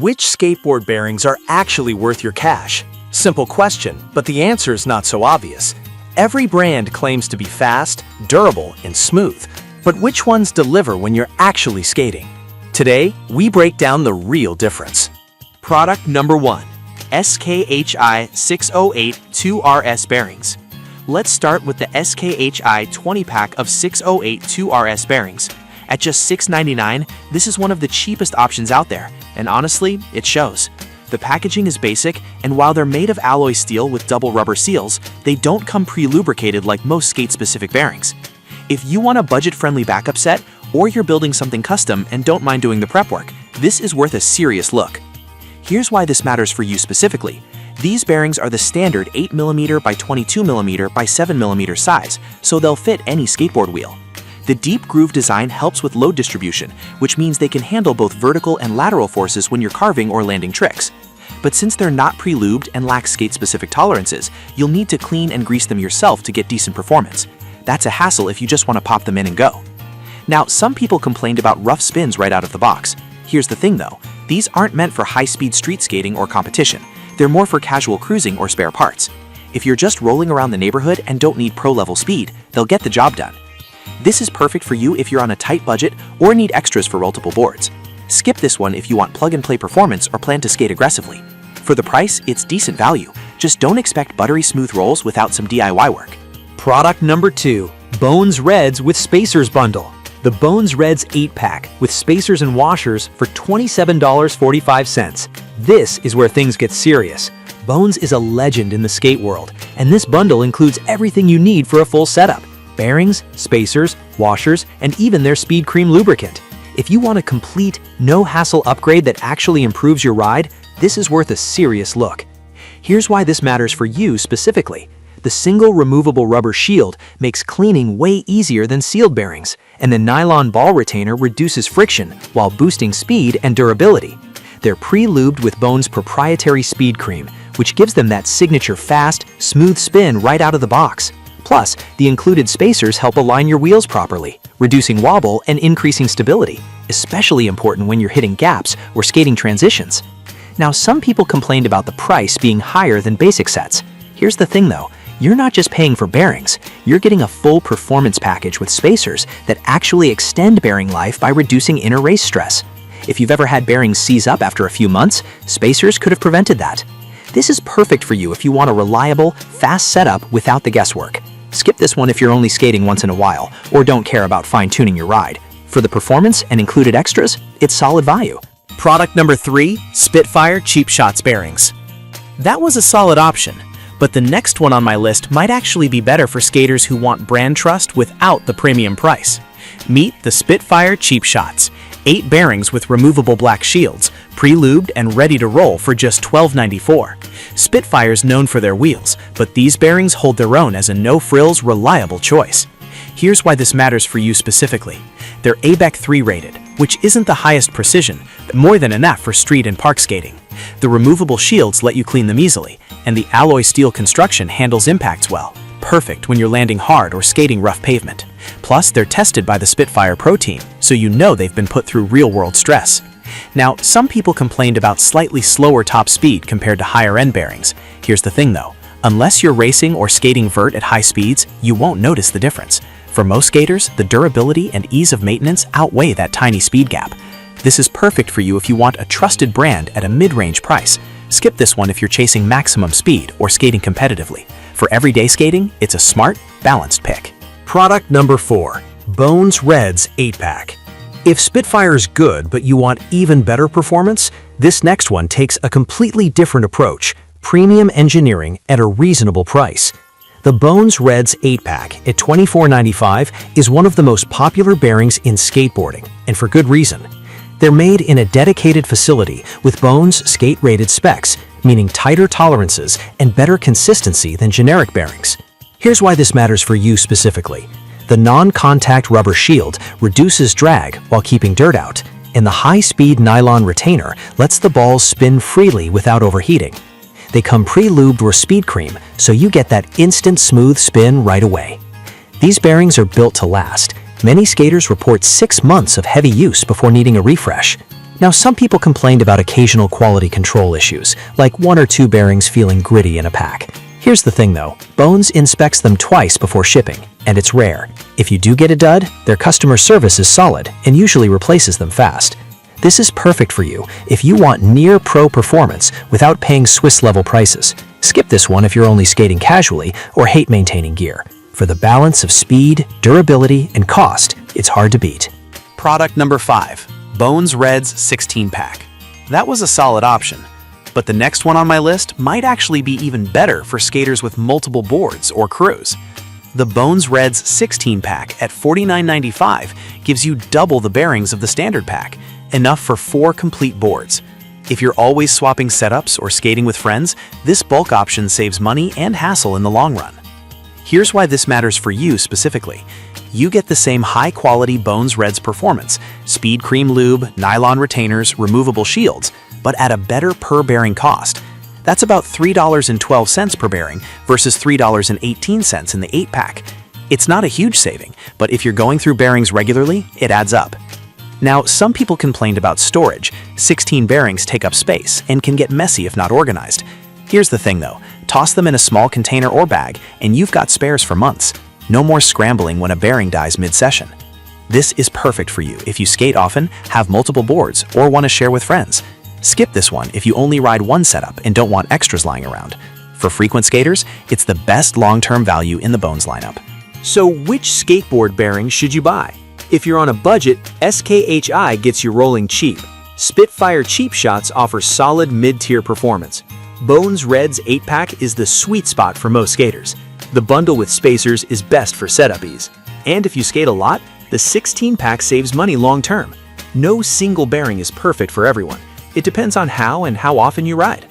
Which skateboard bearings are actually worth your cash? Simple question, but the answer is not so obvious. Every brand claims to be fast, durable, and smooth, but which ones deliver when you're actually skating? Today, we break down the real difference. Product number 1. SKHI 608 2RS bearings. Let's start with the SKHI 20-pack of 608 2RS bearings. At just $6.99, this is one of the cheapest options out there, and honestly, it shows. The packaging is basic, and while they're made of alloy steel with double rubber seals, they don't come pre-lubricated like most skate-specific bearings. If you want a budget-friendly backup set, or you're building something custom and don't mind doing the prep work, this is worth a serious look. Here's why this matters for you specifically. These bearings are the standard 8mm by 22mm by 7mm size, so they'll fit any skateboard wheel. The deep groove design helps with load distribution, which means they can handle both vertical and lateral forces when you're carving or landing tricks. But since they're not pre-lubed and lack skate-specific tolerances, you'll need to clean and grease them yourself to get decent performance. That's a hassle if you just want to pop them in and go. Now, some people complained about rough spins right out of the box. Here's the thing though, these aren't meant for high-speed street skating or competition. They're more for casual cruising or spare parts. If you're just rolling around the neighborhood and don't need pro-level speed, they'll get the job done. This is perfect for you if you're on a tight budget or need extras for multiple boards. Skip this one if you want plug-and-play performance or plan to skate aggressively. For the price, it's decent value. Just don't expect buttery smooth rolls without some DIY work. Product number 2. Bones Reds with Spacers Bundle. The Bones Reds 8-pack with spacers and washers for $27.45. This is where things get serious. Bones is a legend in the skate world, and this bundle includes everything you need for a full setup. Bearings, spacers, washers, and even their Speed Cream lubricant. If you want a complete, no-hassle upgrade that actually improves your ride, this is worth a serious look. Here's why this matters for you specifically. The single removable rubber shield makes cleaning way easier than sealed bearings, and the nylon ball retainer reduces friction while boosting speed and durability. They're pre-lubed with Bones' proprietary Speed Cream, which gives them that signature fast, smooth spin right out of the box. Plus, the included spacers help align your wheels properly, reducing wobble and increasing stability, especially important when you're hitting gaps or skating transitions. Now, some people complained about the price being higher than basic sets. Here's the thing though, you're not just paying for bearings, you're getting a full performance package with spacers that actually extend bearing life by reducing inner race stress. If you've ever had bearings seize up after a few months, spacers could have prevented that. This is perfect for you if you want a reliable, fast setup without the guesswork. Skip this one if you're only skating once in a while or don't care about fine-tuning your ride. For the performance and included extras, it's solid value. Product number 3. Spitfire Cheap Shots bearings. That was a solid option, but the next one on my list might actually be better for skaters who want brand trust without the premium price. Meet the Spitfire Cheap Shots. 8 bearings with removable black shields, pre-lubed and ready to roll for just $12.94. Spitfire's known for their wheels, but these bearings hold their own as a no-frills, reliable choice. Here's why this matters for you specifically. They're ABEC 3 rated, which isn't the highest precision, but more than enough for street and park skating. The removable shields let you clean them easily, and the alloy steel construction handles impacts well. Perfect when you're landing hard or skating rough pavement. Plus, they're tested by the Spitfire Pro Team, so you know they've been put through real-world stress. Now, some people complained about slightly slower top speed compared to higher-end bearings. Here's the thing though, unless you're racing or skating vert at high speeds, you won't notice the difference. For most skaters, the durability and ease of maintenance outweigh that tiny speed gap. This is perfect for you if you want a trusted brand at a mid-range price. Skip this one if you're chasing maximum speed or skating competitively. For everyday skating, it's a smart, balanced pick. Product number 4. Bones Reds 8-pack. If Spitfire's good but you want even better performance, this next one takes a completely different approach, premium engineering at a reasonable price. The Bones Reds 8-pack at $24.95 is one of the most popular bearings in skateboarding, and for good reason. They're made in a dedicated facility with Bones skate-rated specs, meaning tighter tolerances and better consistency than generic bearings. Here's why this matters for you specifically. The non-contact rubber shield reduces drag while keeping dirt out, and the high-speed nylon retainer lets the balls spin freely without overheating. They come pre-lubed with Speed Cream, so you get that instant smooth spin right away. These bearings are built to last. Many skaters report 6 months of heavy use before needing a refresh. Now, some people complained about occasional quality control issues, like 1 or 2 bearings feeling gritty in a pack. Here's the thing though, Bones inspects them twice before shipping, and it's rare. If you do get a dud, their customer service is solid and usually replaces them fast. This is perfect for you if you want near pro performance without paying Swiss-level prices. Skip this one if you're only skating casually or hate maintaining gear. For the balance of speed, durability, and cost, it's hard to beat. Product number 5, Bones Reds 16-pack. That was a solid option, but the next one on my list might actually be even better for skaters with multiple boards or crews. The Bones Reds 16-pack at $49.95 gives you double the bearings of the standard pack, enough for 4 complete boards. If you're always swapping setups or skating with friends, this bulk option saves money and hassle in the long run. Here's why this matters for you specifically. You get the same high-quality Bones Reds performance, speed cream lube, nylon retainers, removable shields, but at a better per-bearing cost. That's about $3.12 per bearing versus $3.18 in the 8-pack. It's not a huge saving, but if you're going through bearings regularly, it adds up. Now, some people complained about storage. 16 bearings take up space and can get messy if not organized. Here's the thing though, toss them in a small container or bag and you've got spares for months. No more scrambling when a bearing dies mid-session. This is perfect for you if you skate often, have multiple boards, or want to share with friends. Skip this one if you only ride one setup and don't want extras lying around. For frequent skaters, it's the best long-term value in the Bones lineup. So which skateboard bearings should you buy? If you're on a budget, SKHI gets you rolling cheap. Spitfire Cheap Shots offers solid mid-tier performance. Bones Reds 8-pack is the sweet spot for most skaters. The bundle with spacers is best for setup ease. And if you skate a lot, the 16-pack saves money long-term. No single bearing is perfect for everyone. It depends on how and how often you ride.